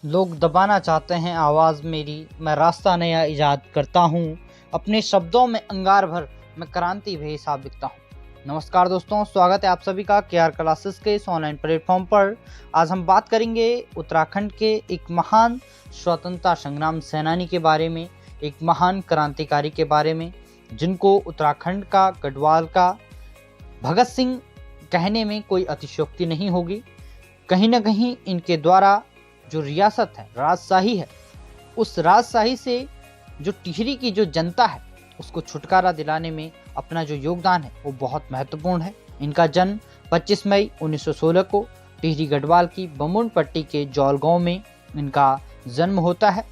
लोग दबाना चाहते हैं आवाज़ मेरी, मैं रास्ता नया ईजाद करता हूँ। अपने शब्दों में अंगार भर मैं क्रांति बेहिसाब लिखता हूँ। नमस्कार दोस्तों, स्वागत है आप सभी का केआर क्लासेस के इस ऑनलाइन प्लेटफॉर्म पर। आज हम बात करेंगे उत्तराखंड के एक महान स्वतंत्रता संग्राम सेनानी के बारे में, एक महान क्रांतिकारी के बारे में, जिनको उत्तराखंड का गढ़वाल का भगत सिंह कहने में कोई अतिशयोक्ति नहीं होगी। कहीं ना कहीं इनके द्वारा जो रियासत है, राजशाही है, उस राजशाही से जो टिहरी की जो जनता है उसको छुटकारा दिलाने में अपना जो योगदान है वो बहुत महत्वपूर्ण है। इनका जन्म 25 मई 1916 को टिहरी गढ़वाल की बमुन पट्टी के जौल गांव में इनका जन्म होता है।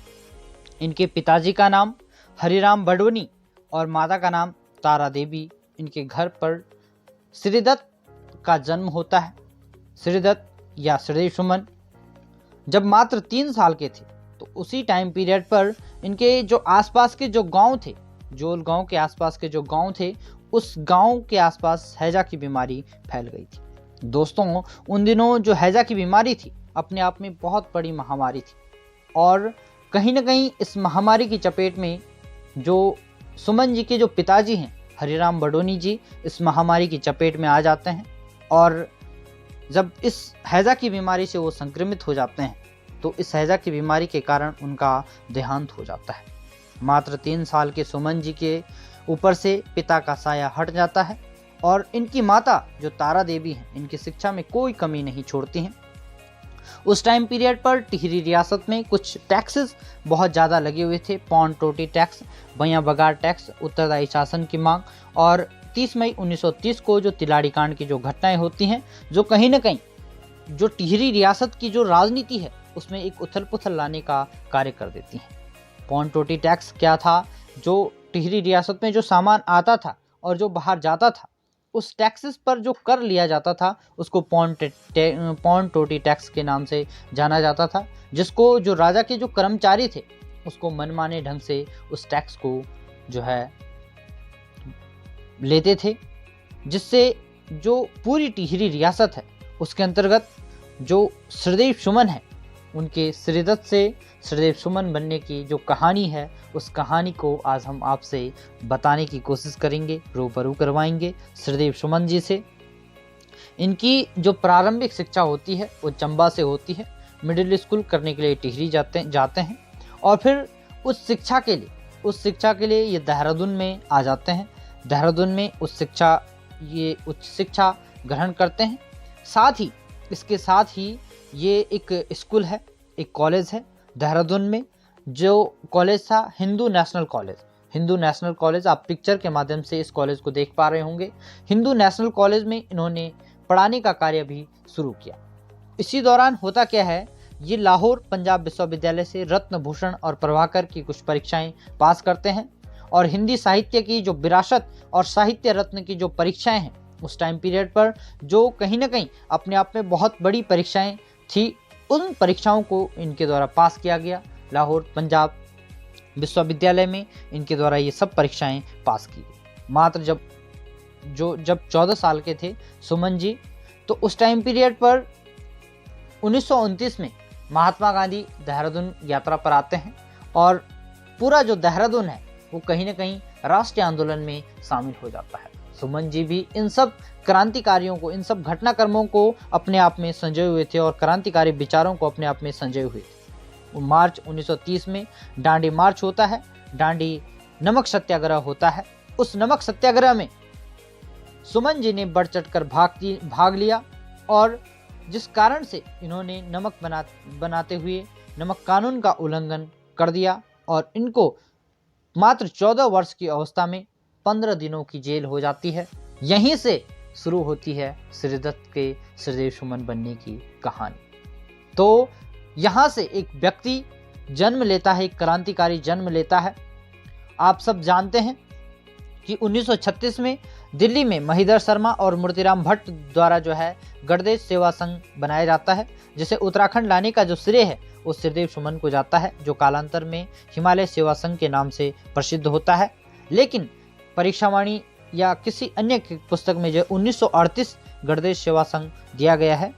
इनके पिताजी का नाम हरिराम बडवनी और माता का नाम तारा देवी। इनके घर पर श्रीदत्त का जन्म होता है। श्रीदत्त या श्रीदेव सुमन जब मात्र 3 साल के थे तो उसी टाइम पीरियड पर इनके जो आसपास के जो गांव थे, जोल गांव के आसपास के जो गांव थे, उस गांव के आसपास हैजा की बीमारी फैल गई थी। दोस्तों, उन दिनों जो हैजा की बीमारी थी अपने आप में बहुत बड़ी महामारी थी और कहीं ना कहीं इस महामारी की चपेट में जो सुमन जी के जो पिताजी हैं हरिराम बडोनी जी, इस महामारी की चपेट में आ जाते हैं और जब इस हैजा की बीमारी से वो संक्रमित हो जाते हैं तो इस हैजा की बीमारी के कारण उनका देहांत हो जाता है। मात्र 3 साल के सुमन जी के ऊपर से पिता का साया हट जाता है और इनकी माता जो तारा देवी हैं, इनकी शिक्षा में कोई कमी नहीं छोड़ती हैं। उस टाइम पीरियड पर टिहरी रियासत में कुछ टैक्सेस बहुत ज़्यादा लगे हुए थे। पौंड टोटी टैक्स, भैया बगार टैक्स, उत्तरदायी शासन की मांग और 30 मई 1930 को जो तिलाड़ी कांड की जो घटनाएं होती हैं, जो कहीं ना कहीं जो टिहरी रियासत की जो राजनीति है उसमें एक उथल पुथल लाने का कार्य कर देती हैं। पौंड टोटी टैक्स क्या था? जो टिहरी रियासत में जो सामान आता था और जो बाहर जाता था, उस टैक्सेस पर जो कर लिया जाता था उसको पौंड टोटी टैक्स के नाम से जाना जाता था, जिसको जो राजा के जो कर्मचारी थे उसको मनमाने ढंग से उस टैक्स को जो है लेते थे, जिससे जो पूरी टिहरी रियासत है उसके अंतर्गत जो श्रीदेव सुमन है, उनके श्रीदत्त से श्रीदेव सुमन बनने की जो कहानी है, उस कहानी को आज हम आपसे बताने की कोशिश करेंगे, रूबरू करवाएंगे श्रीदेव सुमन जी से। इनकी जो प्रारंभिक शिक्षा होती है वो चंबा से होती है। मिडिल स्कूल करने के लिए टिहरी जाते हैं और फिर उस शिक्षा के लिए ये देहरादून में आ जाते हैं। देहरादून में ये उच्च शिक्षा ग्रहण करते हैं। इसके साथ ही ये एक स्कूल है, एक कॉलेज है देहरादून में, जो कॉलेज था हिंदू नेशनल कॉलेज। आप पिक्चर के माध्यम से इस कॉलेज को देख पा रहे होंगे। हिंदू नेशनल कॉलेज में इन्होंने पढ़ाने का कार्य भी शुरू किया। इसी दौरान होता क्या है, ये लाहौर पंजाब विश्वविद्यालय से रत्न भूषण और प्रभाकर की कुछ परीक्षाएं पास करते हैं और हिंदी साहित्य की जो विरासत और साहित्य रत्न की जो परीक्षाएं हैं उस टाइम पीरियड पर, जो कहीं ना कहीं अपने आप में बहुत बड़ी परीक्षाएं थी, उन परीक्षाओं को इनके द्वारा पास किया गया। लाहौर पंजाब विश्वविद्यालय में इनके द्वारा ये सब परीक्षाएं पास की गई। मात्र जब 14 साल के थे सुमन जी, तो उस टाइम पीरियड पर 1929 में महात्मा गांधी देहरादून यात्रा पर आते हैं और पूरा जो देहरादून है वो कहीं ना कहीं राष्ट्रीय आंदोलन में शामिल हो जाता है। सुमन जी भी इन सब क्रांतिकारियों को, इन सब घटनाक्रमों को अपने आप में संजोए हुए थे और क्रांतिकारी विचारों को अपने आप में संजोए हुए थे। मार्च 1930 में डांडी मार्च होता है, डांडी नमक सत्याग्रह होता है। उस नमक सत्याग्रह में सुमन जी ने बढ़ चढ़ कर भाग लिया और जिस कारण से इन्होंने नमक बनाते हुए नमक कानून का उल्लंघन कर दिया और इनको मात्र 14 वर्ष की अवस्था में 15 दिनों की जेल हो जाती है। यहीं से शुरू होती है श्रीदत्त के श्रीदेव सुमन बनने की कहानी। तो यहाँ से एक व्यक्ति जन्म लेता है, एक क्रांतिकारी जन्म लेता है। आप सब जानते हैं कि 1936 में दिल्ली में महिदर शर्मा और मूर्तिराम भट्ट द्वारा जो है गणदेश सेवा संघ बनाया जाता है, जिसे उत्तराखंड लाने का जो श्रेय है वो श्रीदेव सुमन को जाता है, जो कालांतर में हिमालय सेवा संघ के नाम से प्रसिद्ध होता है। लेकिन परीक्षावाणी या किसी अन्य पुस्तक में जो 1938 गणदेश सेवा संघ दिया गया है।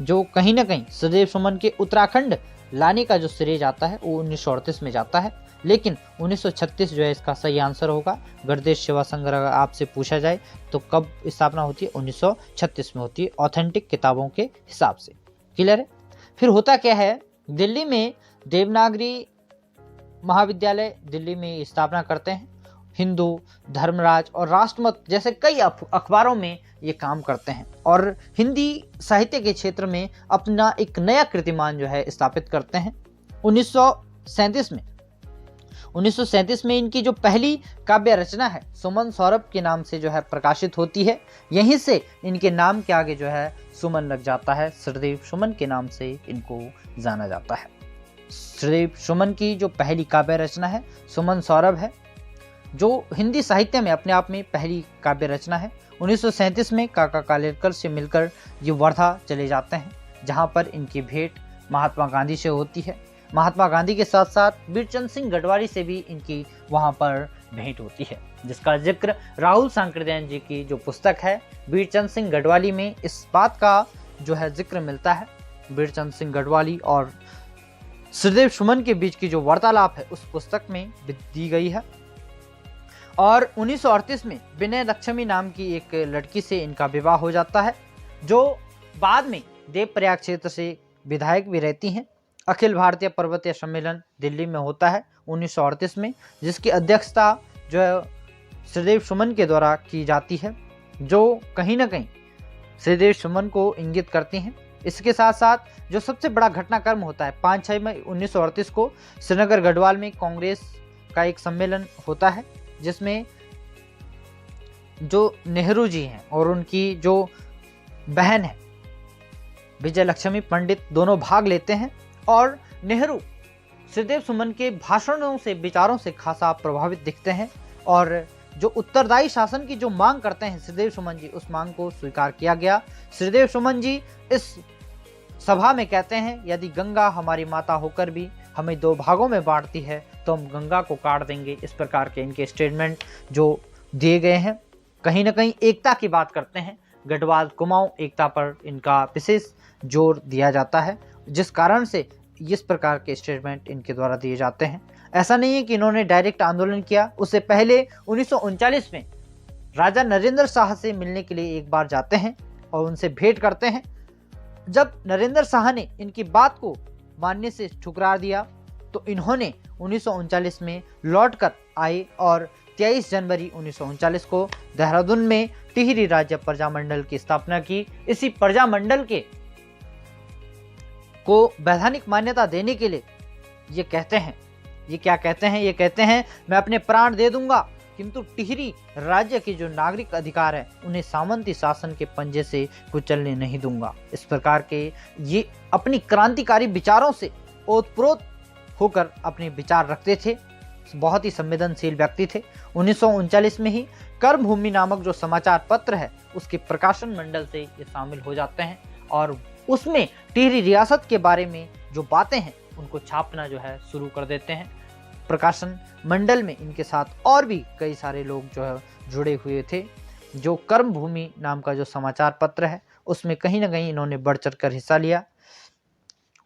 जो कहीं ना कहीं सदैव सुमन के उत्तराखंड लाने का जो श्रेय जाता है वो 1938 में जाता है, लेकिन 1936 जो है इसका सही आंसर होगा। गणदेश सेवा संघ अगर आपसे पूछा जाए तो कब स्थापना होती है, 1936 में होती है, ऑथेंटिक किताबों के हिसाब से। क्लियर है। फिर होता क्या है, दिल्ली में देवनागरी महाविद्यालय दिल्ली में स्थापना करते हैं। हिंदू, धर्मराज और राष्ट्रमत जैसे कई अखबारों में ये काम करते हैं और हिंदी साहित्य के क्षेत्र में अपना एक नया कीर्तिमान जो है स्थापित करते हैं। 1937 में इनकी जो पहली काव्य रचना है सुमन सौरभ के नाम से जो है प्रकाशित होती है। यहीं से इनके नाम के आगे जो है सुमन लग जाता है, सदैव सुमन के नाम से इनको जाना जाता है। सदैव सुमन की जो पहली काव्य रचना है सुमन सौरभ है, जो हिंदी साहित्य में अपने आप में पहली काव्य रचना है। 1937 में काका कालेलकर से मिलकर ये वर्धा चले जाते हैं, जहां पर इनकी भेंट महात्मा गांधी से होती है। महात्मा गांधी के साथ साथ बीरचंद सिंह गढ़वाली से भी इनकी वहां पर भेंट होती है, जिसका जिक्र राहुल सांकृत्यायन जी की जो पुस्तक है बीरचंद सिंह गढ़वाली में इस बात का जो है जिक्र मिलता है। बीरचंद सिंह गढ़वाली और सदैव सुमन के बीच की जो वार्तालाप है उस पुस्तक में दी गई है। और 1938 में विनय लक्ष्मी नाम की एक लड़की से इनका विवाह हो जाता है, जो बाद में देवप्रयाग क्षेत्र से विधायक भी रहती हैं। अखिल भारतीय पर्वतीय सम्मेलन दिल्ली में होता है 1938 में, जिसकी अध्यक्षता जो है सदैव सुमन के द्वारा की जाती है, जो कहीं ना कहीं सदैव सुमन को इंगित करती हैं। इसके साथ साथ जो सबसे बड़ा घटनाक्रम होता है 5-6 मई 1938 को श्रीनगर गढ़वाल में कांग्रेस का एक सम्मेलन होता है, जिसमें जो नेहरू जी हैं और उनकी जो बहन है विजय लक्ष्मी पंडित दोनों भाग लेते हैं। और नेहरू सदैव सुमन के भाषणों से, विचारों से खासा प्रभावित दिखते हैं और जो उत्तरदायी शासन की जो मांग करते हैं सदैव सुमन जी, उस मांग को स्वीकार किया गया। सदैव सुमन जी इस सभा में कहते हैं, यदि गंगा हमारी माता होकर भी हमें 2 भागों में बांटती है तो हम गंगा को काट देंगे। इस प्रकार के इनके स्टेटमेंट जो दिए गए हैं कहीं ना कहीं एकता की बात करते हैं। गढ़वाल कुमाऊं एकता पर इनका विशेष जोर दिया जाता है, जिस कारण से इस प्रकार के स्टेटमेंट इनके द्वारा दिए जाते हैं। ऐसा नहीं है कि इन्होंने डायरेक्ट आंदोलन किया, उससे पहले 1939 में राजा नरेंद्र शाह से मिलने के लिए एक बार जाते हैं और उनसे भेंट करते हैं। जब नरेंद्र शाह ने इनकी बात को मानने से ठुकरा दिया तो इन्होंने 1939 में लौटकर आए और 23 जनवरी 1939 को देहरादून में टिहरी राज्य प्रजामंडल की स्थापना की। इसी प्रजामंडल के को वैधानिक मान्यता देने के लिए ये कहते हैं, ये क्या कहते हैं, ये कहते हैं मैं अपने प्राण दे दूंगा किंतु टिहरी राज्य के जो नागरिक अधिकार है उन्हें सामंती शासन के पंजे से कुचलने नहीं दूंगा। इस प्रकार के ये अपनी क्रांतिकारी विचारों से ओतप्रोत होकर अपने विचार रखते थे, बहुत ही संवेदनशील व्यक्ति थे। 1939 में ही कर्मभूमि नामक जो समाचार पत्र है उसके प्रकाशन मंडल से ये शामिल हो जाते हैं और उसमें टिहरी रियासत के बारे में जो बातें हैं उनको छापना जो है शुरू कर देते हैं। प्रकाशन मंडल में इनके साथ और भी कई सारे लोग जो है जुड़े हुए थे। जो कर्मभूमि नाम का जो समाचार पत्र है उसमें कहीं ना कहीं इन्होंने बढ़ चढ़ कर हिस्सा लिया।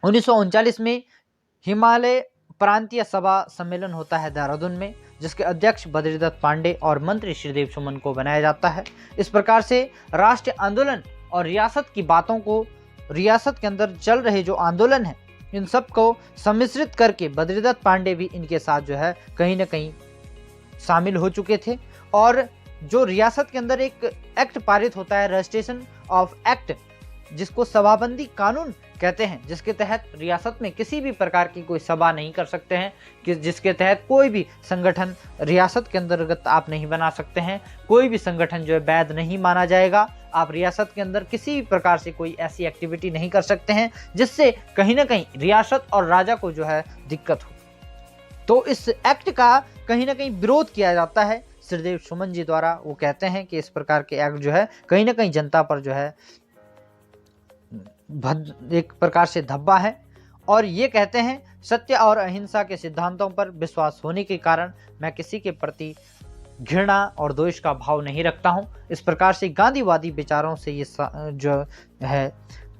1939 में हिमालय प्रांतीय सभा सम्मेलन होता है देहरादून में, जिसके अध्यक्ष बद्रीदत्त पांडे और मंत्री सदैव सुमन को बनाया जाता है। इस प्रकार से राष्ट्रीय आंदोलन और रियासत की बातों को, रियासत के अंदर चल रहे जो आंदोलन है इन सब को सम्मिश्रित करके बद्रीदत्त पांडे भी इनके साथ जो है कहीं ना कहीं शामिल हो चुके थे। और जो रियासत के अंदर एक एक्ट पारित होता है, रजिस्ट्रेशन ऑफ एक्ट, जिसको सभाबंदी कानून कहते हैं, जिसके तहत रियासत में किसी भी प्रकार की कोई सभा नहीं कर सकते हैं, कि जिसके तहत कोई भी संगठन रियासत के अंतर्गत आप नहीं बना सकते हैं, कोई भी संगठन जो है वैध नहीं माना जाएगा। आप रियासत के अंदर किसी भी प्रकार से कोई ऐसी एक्टिविटी नहीं कर सकते हैं जिससे कहीं ना कहीं रियासत और राजा को जो है दिक्कत हो। तो इस एक्ट का कहीं ना कहीं विरोध किया जाता है सदैव सुमन जी द्वारा। वो कहते हैं कि इस प्रकार के एक्ट जो है कहीं ना कहीं जनता पर जो है एक प्रकार से धब्बा है। और ये कहते हैं सत्य और अहिंसा के सिद्धांतों पर विश्वास होने के कारण मैं किसी के प्रति घृणा और द्वेष का भाव नहीं रखता हूं। इस प्रकार से गांधीवादी विचारों से ये जो है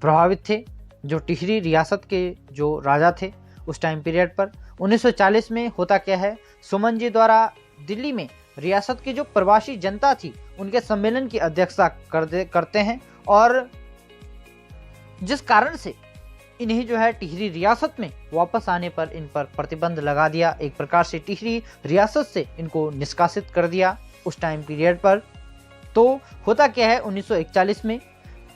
प्रभावित थे, जो टिहरी रियासत के जो राजा थे उस टाइम पीरियड पर। 1940 में होता क्या है, सुमन जी द्वारा दिल्ली में रियासत की जो प्रवासी जनता थी उनके सम्मेलन की अध्यक्षता करते हैं, और जिस कारण से इन्हें जो है टिहरी रियासत में वापस आने पर इन पर प्रतिबंध लगा दिया। एक प्रकार से टिहरी रियासत से इनको निष्कासित कर दिया उस टाइम पीरियड पर। तो होता क्या है, 1941 में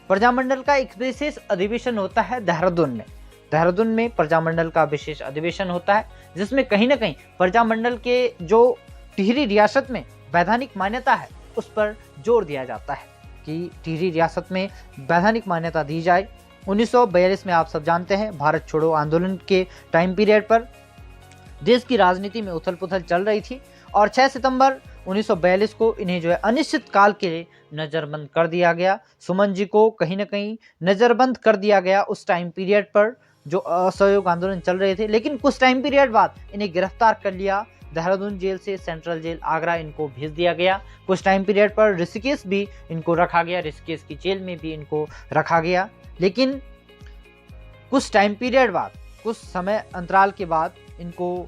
प्रजामंडल का एक विशेष अधिवेशन होता है देहरादून में। देहरादून में प्रजामंडल का विशेष अधिवेशन होता है, जिसमें कहीं ना कहीं प्रजामंडल के जो टिहरी रियासत में वैधानिक मान्यता है उस पर जोर दिया जाता है कि टिहरी रियासत में वैधानिक मान्यता दी जाए। 1942 में आप सब जानते हैं, भारत छोड़ो आंदोलन के टाइम पीरियड पर देश की राजनीति में उथल पुथल चल रही थी, और 6 सितंबर 1942 को इन्हें जो है अनिश्चित काल के लिए नज़रबंद कर दिया गया। सुमन जी को कहीं ना कहीं नज़रबंद कर दिया गया उस टाइम पीरियड पर जो असहयोग आंदोलन चल रहे थे। लेकिन कुछ टाइम पीरियड बाद इन्हें गिरफ्तार कर लिया, देहरादून जेल से सेंट्रल जेल आगरा इनको भेज दिया गया। कुछ टाइम पीरियड पर ऋषिकेश भी इनको रखा गया, ऋषिकेश की जेल में भी इनको रखा गया। लेकिन कुछ टाइम पीरियड बाद, कुछ समय अंतराल के बाद इनको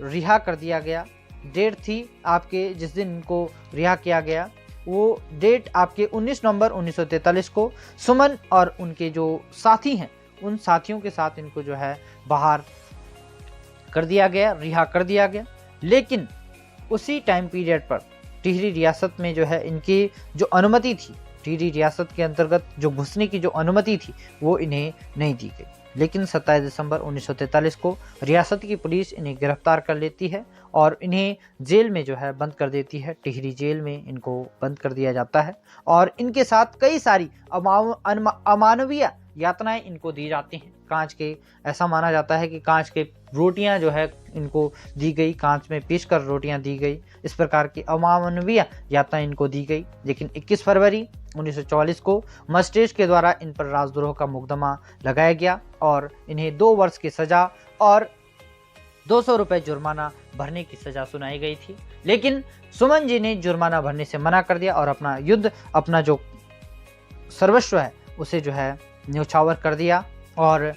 रिहा कर दिया गया। डेट थी आपके जिस दिन इनको रिहा किया गया, वो डेट आपके 19 नवंबर 1943 को सुमन और उनके जो साथी हैं उन साथियों के साथ इनको जो है बाहर कर दिया गया, रिहा कर दिया गया। लेकिन उसी टाइम पीरियड पर टिहरी रियासत में जो है इनकी जो अनुमति थी, टिहरी रियासत के अंतर्गत जो घुसने की जो अनुमति थी वो इन्हें नहीं दी गई। लेकिन 27 दिसंबर 1943 को रियासत की पुलिस इन्हें गिरफ्तार कर लेती है और इन्हें जेल में जो है बंद कर देती है। टिहरी जेल में इनको बंद कर दिया जाता है और इनके साथ कई सारी अमानवीय यातनाएं इनको दी जाती हैं। कांच के, ऐसा माना जाता है कि कांच के रोटियां जो है इनको दी गई, कांच में पीसकर रोटियां दी गई, इस प्रकार की अमानवीय यातनाएं इनको दी गई। लेकिन 21 फरवरी 1944 को मजिस्ट्रेट के द्वारा इन पर राजद्रोह का मुकदमा लगाया गया और इन्हें 2 वर्ष की सजा और 200 रुपये जुर्माना भरने की सजा सुनाई गई थी। लेकिन सुमन जी ने जुर्माना भरने से मना कर दिया और अपना जो सर्वस्व है उसे जो है न्यौछावर कर दिया। और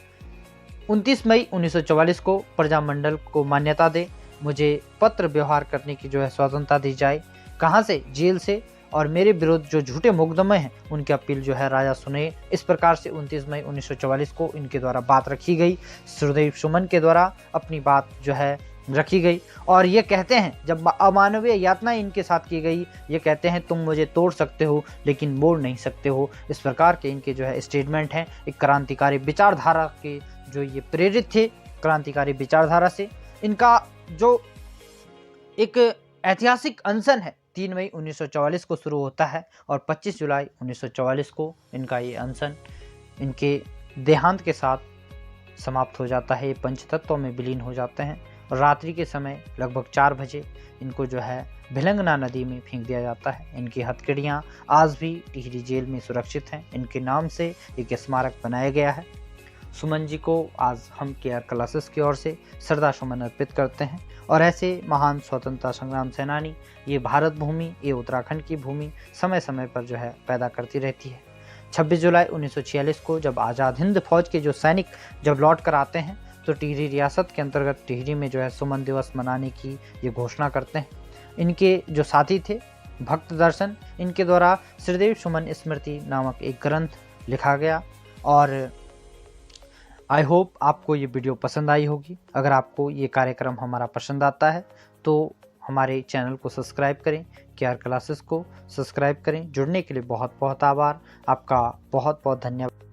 29 मई 1944 को प्रजामंडल को मान्यता दे, मुझे पत्र व्यवहार करने की जो है स्वतंत्रता दी जाए। कहाँ से? जेल से। और मेरे विरुद्ध जो झूठे मुकदमे हैं उनकी अपील जो है राजा सुने। इस प्रकार से 29 मई 1944 को इनके द्वारा बात रखी गई, सुरदेव सुमन के द्वारा अपनी बात जो है रखी गई। और ये कहते हैं, जब अमानवीय यातना इनके साथ की गई, ये कहते हैं तुम मुझे तोड़ सकते हो लेकिन मोड़ नहीं सकते हो। इस प्रकार के इनके जो है स्टेटमेंट हैं। एक क्रांतिकारी विचारधारा के जो ये प्रेरित थे, क्रांतिकारी विचारधारा से इनका जो एक ऐतिहासिक अनशन है 3 मई 1944 को शुरू होता है और 25 जुलाई 1944 को इनका ये अनशन इनके देहांत के साथ समाप्त हो जाता है। ये पंचतत्वों में विलीन हो जाते हैं। रात्रि के समय लगभग 4 बजे इनको जो है भिलंगना नदी में फेंक दिया जाता है। इनकी हथकड़ियाँ आज भी टिहरी जेल में सुरक्षित हैं। इनके नाम से एक स्मारक बनाया गया है। सुमन जी को आज हम केआर क्लासेस की ओर से श्रद्धा सुमन अर्पित करते हैं। और ऐसे महान स्वतंत्रता संग्राम सेनानी ये भारत भूमि, ये उत्तराखंड की भूमि समय समय पर जो है पैदा करती रहती है। 26 जुलाई 1946 को जब आज़ाद हिंद फौज के जो सैनिक जब लौट कर आते हैं तो टिहरी रियासत के अंतर्गत टिहरी में जो है सुमन दिवस मनाने की ये घोषणा करते हैं। इनके जो साथी थे भक्त दर्शन, इनके द्वारा श्रीदेव सुमन स्मृति नामक एक ग्रंथ लिखा गया। और आई होप आपको ये वीडियो पसंद आई होगी। अगर आपको ये कार्यक्रम हमारा पसंद आता है तो हमारे चैनल को सब्सक्राइब करें, केआर क्लासेस को सब्सक्राइब करें। जुड़ने के लिए बहुत बहुत आभार। आपका बहुत बहुत धन्यवाद।